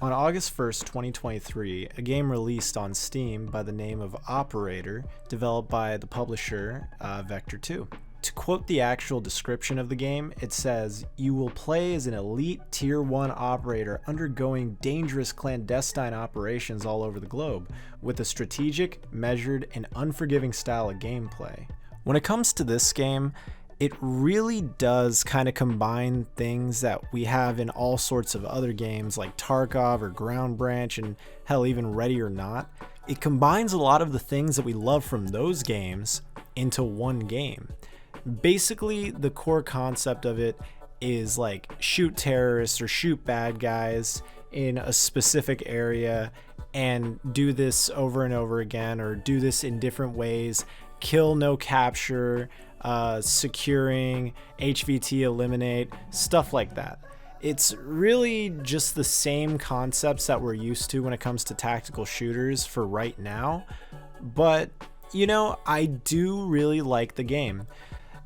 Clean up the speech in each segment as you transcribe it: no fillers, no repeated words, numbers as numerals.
On August 1st, 2023, a game released on Steam by the name of Operator, developed by the publisher Vector 2. To quote the actual description of the game, it says, "You will play as an elite Tier 1 operator undergoing dangerous clandestine operations all over the globe, with a strategic, measured, and unforgiving style of gameplay." When it comes to this game, it really does kind of combine things that we have in all sorts of other games like Tarkov or Ground Branch and hell, even Ready or Not. It combines a lot of the things that we love from those games into one game. Basically, the core concept of it is like shoot terrorists or shoot bad guys in a specific area and do this over and over again, or do this in different ways. Kill, no capture, securing, HVT eliminate, stuff like that. It's really just the same concepts that we're used to when it comes to tactical shooters for right now. But, you know, I do really like the game.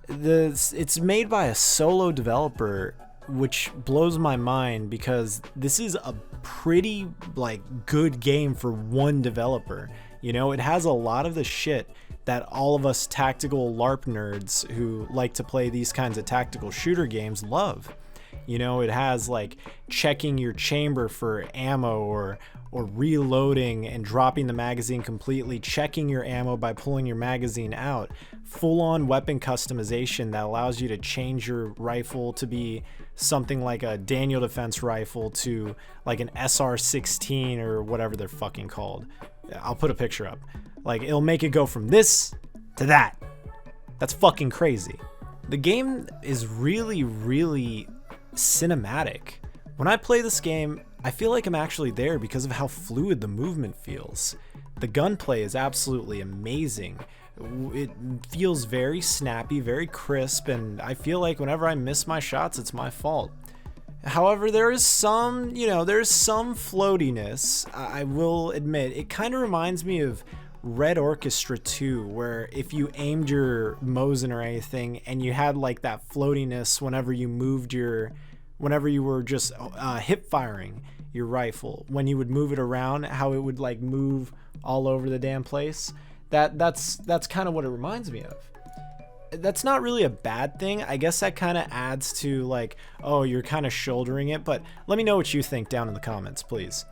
It's made by a solo developer, which blows my mind because this is a pretty good game for one developer. You know, it has a lot of the shit that all of us tactical LARP nerds who like to play these kinds of tactical shooter games love. You know, it has like checking your chamber for ammo or reloading and dropping the magazine completely, checking your ammo by pulling your magazine out, full-on weapon customization that allows you to change your rifle to be something like a Daniel Defense rifle to like an SR-16 or whatever they're fucking called. I'll put a picture up. Like, it'll make it go from this to that. That's fucking crazy. The game is really, really cinematic. When I play this game, I feel like I'm actually there because of how fluid the movement feels. The gunplay is absolutely amazing. It feels very snappy, very crisp, and I feel like whenever I miss my shots, it's my fault. However, there is some floatiness, I will admit. It kind of reminds me of Red Orchestra 2, where if you aimed your Mosin or anything and you had like that floatiness whenever you were just hip firing your rifle, when you would move it around, how it would like move all over the damn place. That's kind of what it reminds me of. That's not really a bad thing. I guess that kind of adds to like, oh, you're kind of shouldering it, but let me know what you think down in the comments, please.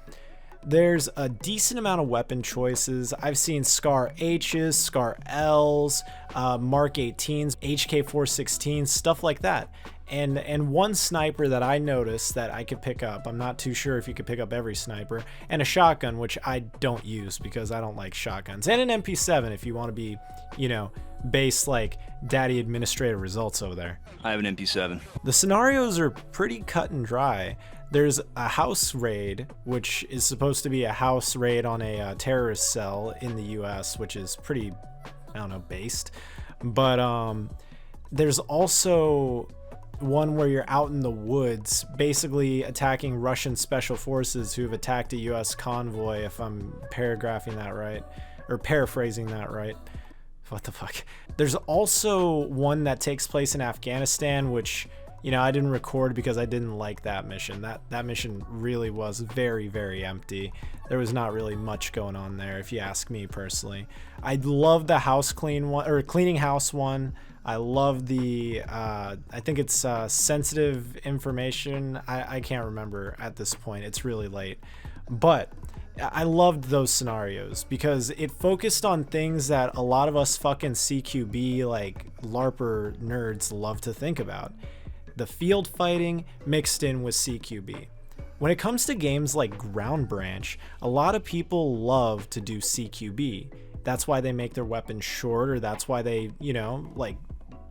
There's a decent amount of weapon choices. I've seen Scar H's, Scar L's, Mark 18s, HK416s, stuff like that. And one sniper that I noticed that I could pick up, I'm not too sure if you could pick up every sniper, and a shotgun, which I don't use because I don't like shotguns, and an MP7 if you want to be, you know, base like daddy administrative results over there. I have an MP7. The scenarios are pretty cut and dry. There's a house raid, which is supposed to be a house raid on a terrorist cell in the US, which is pretty, I don't know, based. But there's also one where you're out in the woods basically attacking Russian special forces who have attacked a US convoy, if I'm paragraphing that right, or paraphrasing that right. What the fuck? There's also one that takes place in Afghanistan, which, you know, I didn't record because I didn't like that mission. That mission really was very, very empty. There was not really much going on there, if you ask me personally. I love the house clean one, or cleaning house one. I love the, I think it's sensitive information. I can't remember at this point. It's really late. But I loved those scenarios because it focused on things that a lot of us fucking CQB, like LARPer nerds, love to think about. The field fighting mixed in with CQB. When it comes to games like Ground Branch, a lot of people love to do CQB. That's why they make their weapons short, or that's why they, you know, like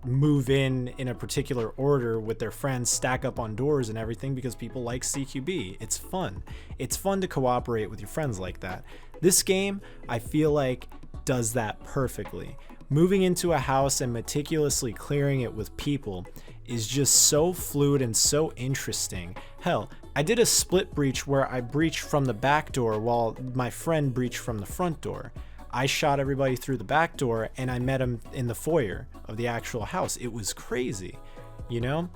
move in a particular order with their friends, stack up on doors and everything, because people like CQB. It's fun. It's fun to cooperate with your friends like that. This game, I feel like, does that perfectly. Moving into a house and meticulously clearing it with people is just so fluid and so interesting. Hell, I did a split breach where I breached from the back door while my friend breached from the front door. I shot everybody through the back door and I met him in the foyer of the actual house. It was crazy, you know?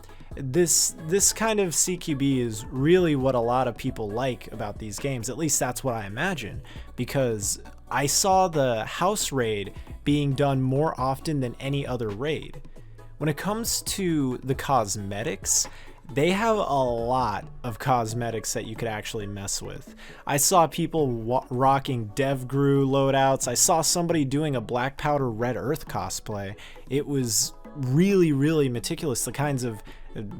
This kind of CQB is really what a lot of people like about these games. At least that's what I imagine, because I saw the house raid being done more often than any other raid. When it comes to the cosmetics, they have a lot of cosmetics that you could actually mess with. I saw people rocking DevGru loadouts. I saw somebody doing a Black Powder Red Earth cosplay. It was really, really meticulous, the kinds of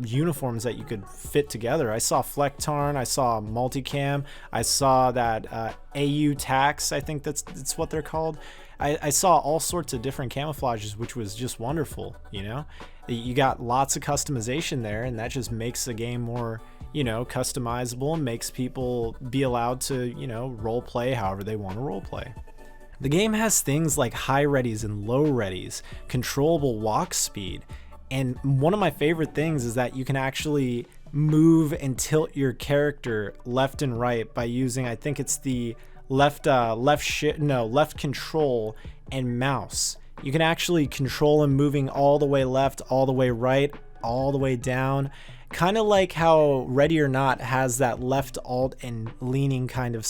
uniforms that you could fit together. I saw Flecktarn, I saw Multicam, I saw that AU Tax, I think that's what they're called. I saw all sorts of different camouflages, which was just wonderful, you know? You got lots of customization there, and that just makes the game more, you know, customizable and makes people be allowed to, you know, role play however they want to role play. The game has things like high readies and low readies, controllable walk speed, and one of my favorite things is that you can actually move and tilt your character left and right by using, I think it's the left control and mouse. You can actually control him moving all the way left, all the way right, all the way down. Kind of like how Ready or Not has that left alt and leaning kind of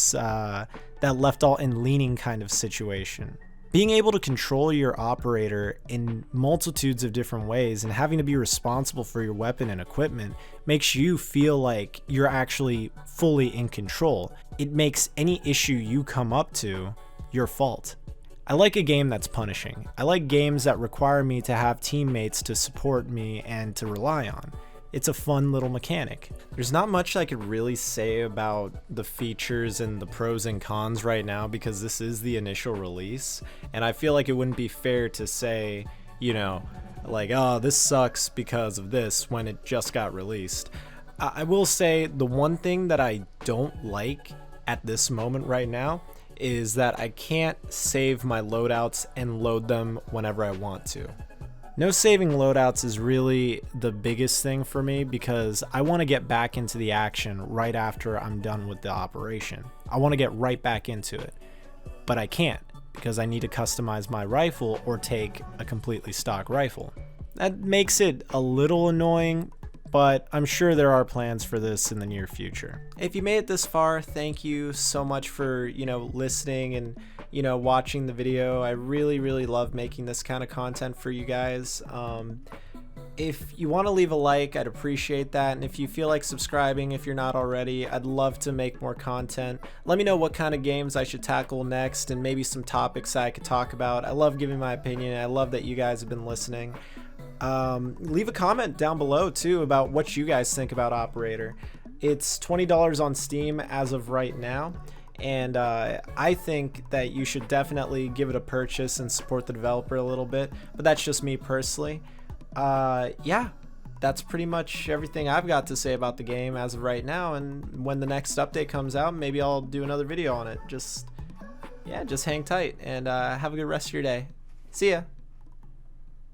situation. Being able to control your operator in multitudes of different ways and having to be responsible for your weapon and equipment makes you feel like you're actually fully in control. It makes any issue you come up to your fault. I like a game that's punishing. I like games that require me to have teammates to support me and to rely on. It's a fun little mechanic. There's not much I could really say about the features and the pros and cons right now because this is the initial release, and I feel like it wouldn't be fair to say, you know, like, oh, this sucks because of this when it just got released. I will say the one thing that I don't like at this moment right now is that I can't save my loadouts and load them whenever I want to. No saving loadouts is really the biggest thing for me because I want to get back into the action right after I'm done with the operation. I want to get right back into it, but I can't because I need to customize my rifle or take a completely stock rifle. That makes it a little annoying, but I'm sure there are plans for this in the near future. If you made it this far, thank you so much for, you know, listening and, you know, watching the video. I really, really love making this kind of content for you guys. If you want to leave a like, I'd appreciate that. And if you feel like subscribing, if you're not already, I'd love to make more content. Let me know what kind of games I should tackle next and maybe some topics I could talk about. I love giving my opinion. I love that you guys have been listening. Leave a comment down below too about what you guys think about Operator. It's $20 on Steam as of right now, and I think that you should definitely give it a purchase and support the developer a little bit, but that's just me personally. Yeah, that's pretty much everything I've got to say about the game as of right now, and when the next update comes out, maybe I'll do another video on it. Just hang tight and have a good rest of your day. See ya.